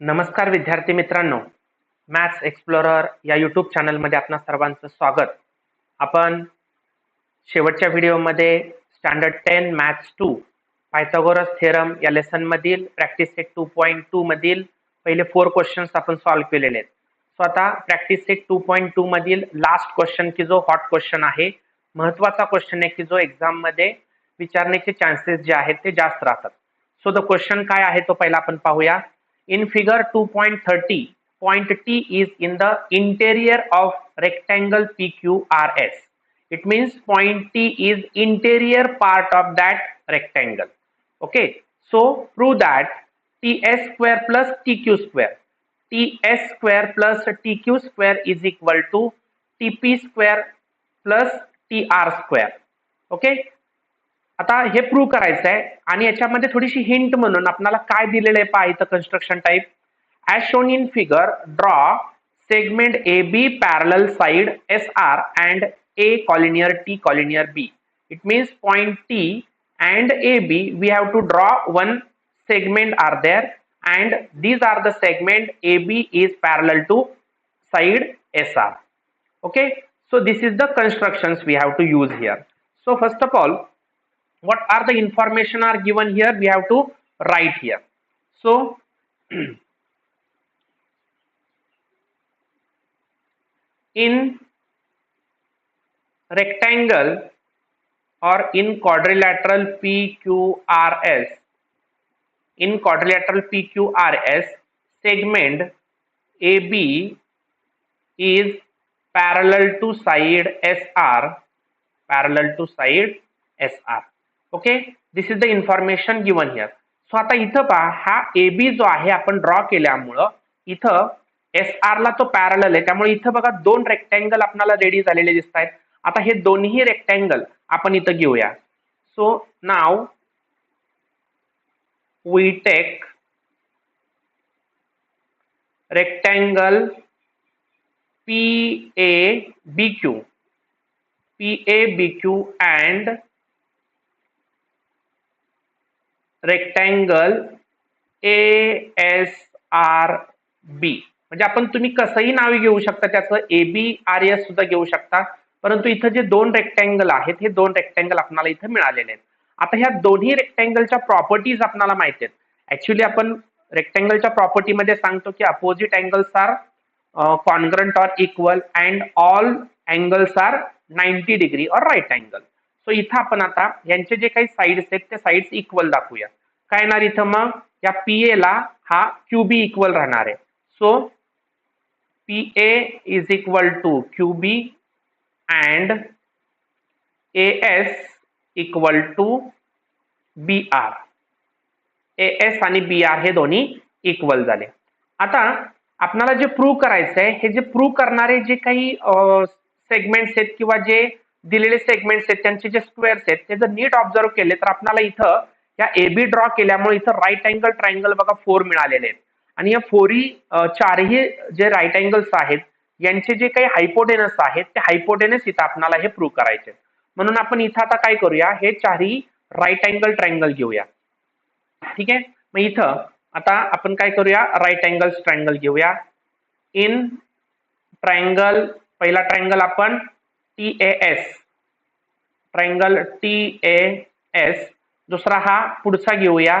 नमस्कार विद्यार्थी मित्रांनो, मॅथ्स एक्सप्लोरर या यूट्यूब चॅनलमध्ये आपणा सर्वांचं स्वागत. आपण शेवटच्या व्हिडिओमध्ये स्टँडर्ड 10 मॅथ्स 2 पायथागोरस थेरम या लेसन मधील प्रॅक्टिस सेट 2.2 मधील पहिले 4 क्वेश्चन्स आपण सॉल्व्ह केलेले आहेत. सो आता प्रॅक्टिस सेट 2.2 मधील लास्ट क्वेश्चन की जो हॉट क्वेश्चन आहे, महत्वाचा क्वेश्चन आहे की जो एक्झाम मध्ये विचारण्याचे चान्सेस जे आहेत ते जास्त राहतात. सो द क्वेश्चन काय आहे तो पहिला आपण पाहूया. In figure 2.30, point T is in the interior of rectangle PQRS. It means point T is interior part of that rectangle. Okay, so prove that TS square plus TQ square. TS square plus TQ square is equal to TP square plus TR square. Okay, आता हे prove करायचं आहे आणि याच्यामध्ये थोडीशी hint म्हणून आपल्याला काय दिलेलं आहे पहा इथं construction type. As shown in figure, draw segment A B parallel side S R and A collinear T collinear B. It means point T and AB we have to draw one segment are there and these are the segment AB is parallel to side SR. Okay, so this is the constructions we have to use here. So first of all, what are the information are given here, we have to write here. So in rectangle or in quadrilateral PQRS, in quadrilateral PQRS, segment AB is parallel to side SR, parallel to side SR. Okay, this is the information given here. So आता इथं पहा, हा A B जो आहे आपण draw केल्यामुळं इथं S R ला तो पॅरलल आहे, त्यामुळे इथं बघा दोन रेक्टँगल आपल्याला रेडी झालेले दिसत आहेत. आता हे दोन्ही रेक्टँगल आपण इथं घेऊया. So now we take rectangle P A B Q, PABQ and rectangle ASRB. म्हणजे आपण तुम्ही कसंही नाव घेऊ शकता त्याचं, ABRS सुद्धा घेऊ शकता, परंतु इथं जे दोन रेक्टँगल आहेत हे दोन रेक्टँगल आपल्याला इथं मिळालेले आहेत. आता ह्या दोन्ही रेक्टँगलच्या प्रॉपर्टीज आपल्याला माहिती आहेत. ऍक्च्युली आपण रेक्टँगलच्या प्रॉपर्टीमध्ये सांगतो की अपोजिट अँगल्स आर कॉन्ग्रंट और equal and all angles are 90 degree और राईट अँगल. सो इथं आपण आता यांचे जे काही साइड्स आहेत त्या साइड्स इक्वल दाखवूया. काय येणार इथं, मग या पीए ला हा क्यूबी इक्वल राहणार आहे. So PA is equal to QB and AS equal to B R. AS आणि बी आर हे दोन्ही इक्वल झाले. आता आपल्याला जे प्रूव्ह करायचं आहे, हे जे प्रूव्ह करणारे जे काही सेगमेंट्स आहेत किंवा जे दिलेले सेगमेंट्स आहेत त्यांचे जे स्क्वेअर्स आहेत ते जर नीट ऑब्झर्व केले तर आपल्याला इथं या ए बी ड्रॉ केल्यामुळे इथं राईट अँगल ट्रायंगल बघा 4 मिळालेले आहेत आणि या 4ही चारही जे राईट अँगल्स आहेत यांचे जे काही हायपोटेनस आहेत ते हायपोटेनस इथं आपल्याला हे प्रूव्ह करायचे. म्हणून आपण इथं आता काय करूया, हे चारही राईट अँगल ट्रायंगल घेऊया. ठीक आहे, मग इथं आता आपण काय करूया, राईट अँगल ट्रायंगल घेऊया. इन ट्रायंगल, पहिला ट्रायंगल आपण TAS, ट्रायंगल TAS. दुसरा हा पुढचा घेऊया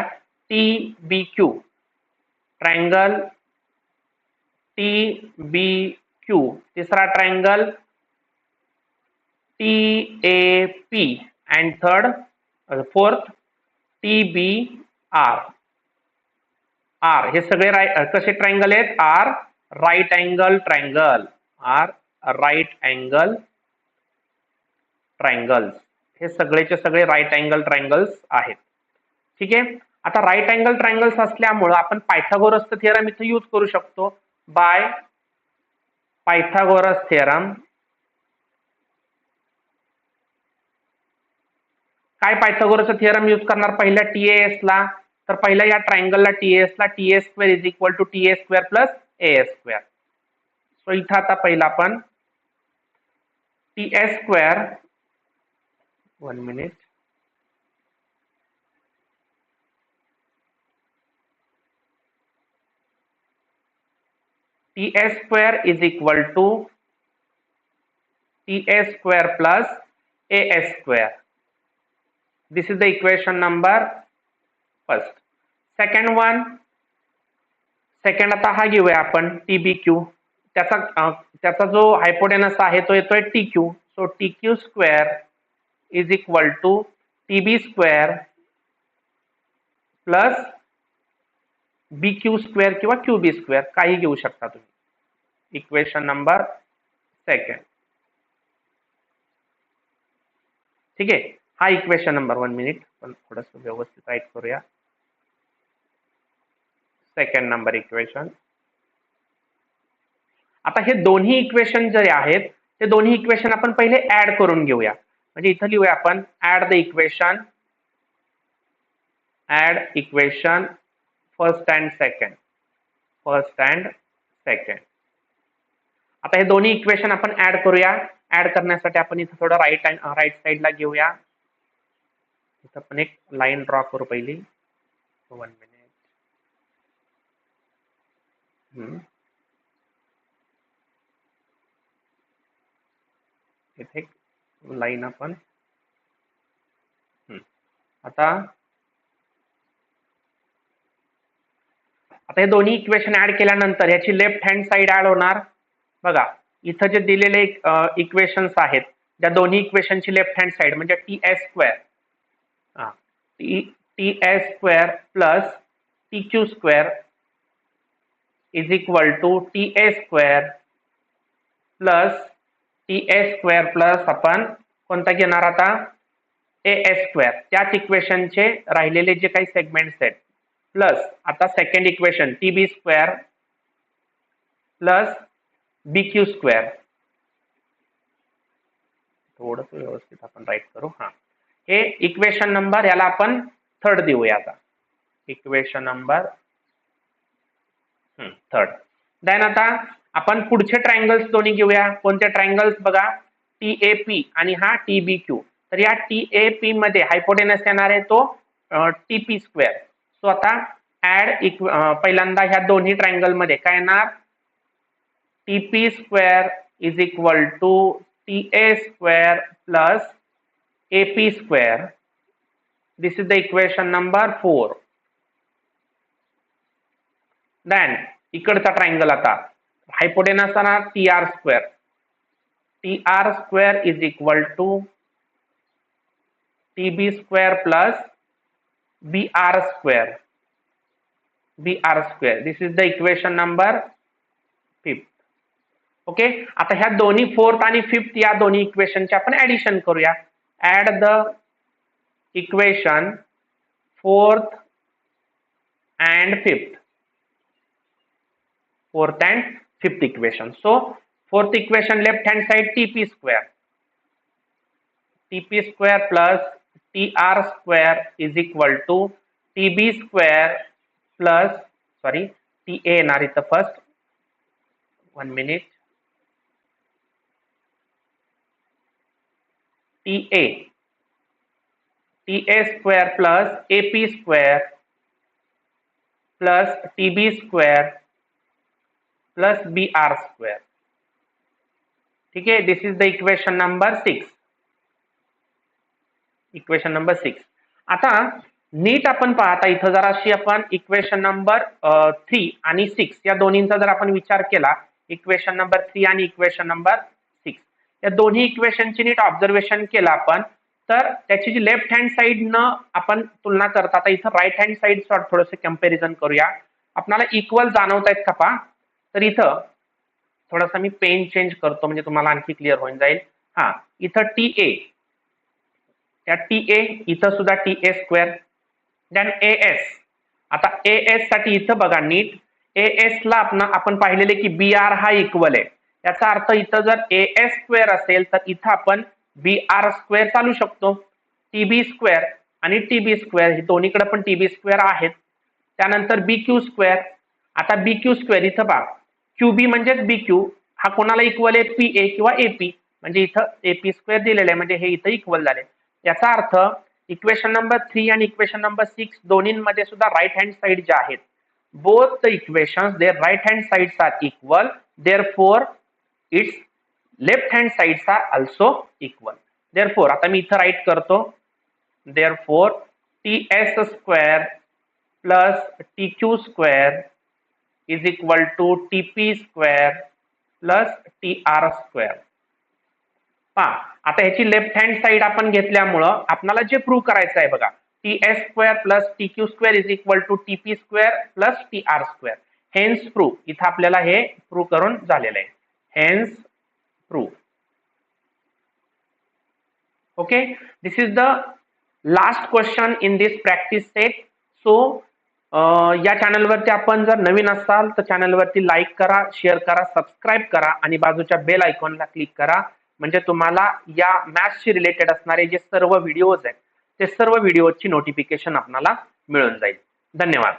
TBQ, ट्रायंगल TBQ. तिसरा triangle TAP and fourth TBR. हे सगळे कसे ट्रायंगल आहेत, are right angle triangle, are right angle triangles. हे सगळेचे सगळे राईट अँगल ट्रायंगल्स आहेत. ठीक आहे, आता राईट अँगल ट्रायंगल्स असल्यामुळे आपण पायथागोरसचा थिअरम इथे यूज करू शकतो. बाय पायथागोरस थिअरम, काय पायथागोरसचा थिअरम यूज करणार पहिल्या TAS ला, तर पहिल्या या ट्रायंगलला TAS ला TS square is equal to TA square plus AS square. So इथं आता पहिला आपण TS square, 1 minute, TS square is equal to TS square plus AS square. This is the equation number first. Second आता हा घेऊया आपण टीबीक्यू. त्याचा जो हायपोटेनस आहे तो येतोय TQ. So TQ square is equal to TB square plus B Q square किंवा क्यूबी स्क्वेअर काही घेऊ शकता तुम्ही. Equation number second. ठीक आहे, हा इक्वेशन नंबर 1 मिनिट पण थोडस व्यवस्थित राईट करूया. Second number equation. आता हे दोन्ही इक्वेशन जे आहेत ते दोन्ही इक्वेशन आपण पहिले ऍड करून घेऊया. म्हणजे इथं लिहूया आपण add the equation first and second. आता हे दोन्ही इक्वेशन आपण ऍड करूया. ऍड करण्यासाठी आपण इथं थोडं राईट साइडला घेऊया. इथं पण एक लाईन ड्रॉ करू पहिली. 1 मिनिट. इथे लाईन आपण आता हे दोन्ही इक्वेशन ऍड केल्यानंतर याची लेफ्ट हँड साइड ऍड होणार. बघा इथं जे दिलेले इक्वेशन्स आहेत त्या दोन्ही इक्वेशनची लेफ्ट हँड साइड म्हणजे TS square plus TQ square is equal to TA square plus आपण कोणता घेणार आता एएस स्क्वेअर. त्याच इक्वेशनचे राहिलेले जे काही सेगमेंट्स आहेत प्लस आता second equation TB square plus B Q square. थोडस व्यवस्थित आपण राईट करू. हे इक्वेशन नंबर याला आपण थर्ड देऊया. आता इक्वेशन नंबर थर्ड. देन आता आपण पुढचे ट्रायंगल्स दोन्ही घेऊया. कोणते ट्रायंगल्स बघा टीएपी आणि हा टीबीक्यू. तर या टीएपी मध्ये हायपोटेनस येणार आहे तो टीपी स्क्वेअर. सो आता ऍड पहिल्यांदा ह्या दोन्ही ट्रायंगल मध्ये काय येणार TP square is equal to TA square plus AP square. This is the equation number 4. Then इकडचा ट्रायंगल आता हायपोटेनस येणार TR square is equal to TB square plus BR square. This is the equation number 5. Okay. आता ह्या दोन्ही fourth आणि fifth या दोन्ही इक्वेशनचे आपण ऍडिशन करूया. Add the equation fourth and fifth equation. So fourth equation left hand side TP square plus TR square is equal to TB square plus TA येणार इथं first. 1 minute. TA square plus AP square plus TB square plus BR square. ठीक आहे. This is the equation number 6. आता नीट आपण पाहता इथं जराशी आपण इक्वेशन नंबर 3 आणि 6 या दोन्हींचा जर आपण विचार केला इक्वेशन नंबर 3 आणि इक्वेशन नंबर 6 या दोन्ही इक्वेशनची नीट ऑब्झर्वेशन केलं आपण तर त्याची जी लेफ्ट हँड साइड न आपण तुलना करता आता इथं राईट हँड साइड थोडंसं कंपॅरिझन करूया. आपल्याला इक्वल जाणवतायत का पहा. तर इथं थोडासा मी पेन चेंज करतो म्हणजे तुम्हाला आणखी क्लिअर होऊन जाईल. इथं टीए इथं सुद्धा टीए स्क्वेअर. Then AS. आता एएस साठी इथं बघा नीट एएस ला आपण पाहिलेले की बीआर हा इक्वल आहे. याचा अर्थ इथं जर एएस स्क्वेअर असेल तर इथं आपण बीआर स्क्वेअर चालू शकतो. टीबी स्क्वेअर आणि टीबी स्क्वेअर हे दोन्हीकडे पण टीबी स्क्वेअर आहेत. त्यानंतर बीक्यू स्क्वेअर. आता बीक्यू स्क्वेअर इथं पहा क्यूबी म्हणजेच बीक्यू हा कोणाला इक्वल आहे पीए किंवा एपी म्हणजे इथं एपी स्क्वेअर दिलेलं आहे म्हणजे हे इथं इक्वल झाले. याचा अर्थ इक्वेशन नंबर 3 आणि इक्वेशन नंबर 6 दोन्हींमध्ये सुद्धा राईट हँड साइड ज्या आहेत both the equations, their right hand sides are equal, therefore its left hand sides are also equal. Therefore आता मी इथं राईट करतो, therefore ts square plus tq square is equal to tp square plus tr square. आता ह्याची left hand side आपण घेतल्यामुळं आपल्याला जे prove करायचं आहे बघा, T S square plus T Q square is equal to TP square plus T R square. Hence prove. इथं आपल्याला हे प्रूव्ह करून झालेलं आहे. Hence prove. Okay, this is the last question in this practice set. So या चॅनलवरती आपण जर नवीन असाल तर चॅनलवरती लाईक करा, शेअर करा, सबस्क्राईब करा आणि बाजूच्या बेल आयकॉनला क्लिक करा. म्हणजे तुम्हाला या मॅथ्सशी रिलेटेड असणारे जे सर्व व्हिडिओज आहेत ते सर्व व्हिडिओची नोटिफिकेशन आपल्याला मिळून जाईल. धन्यवाद.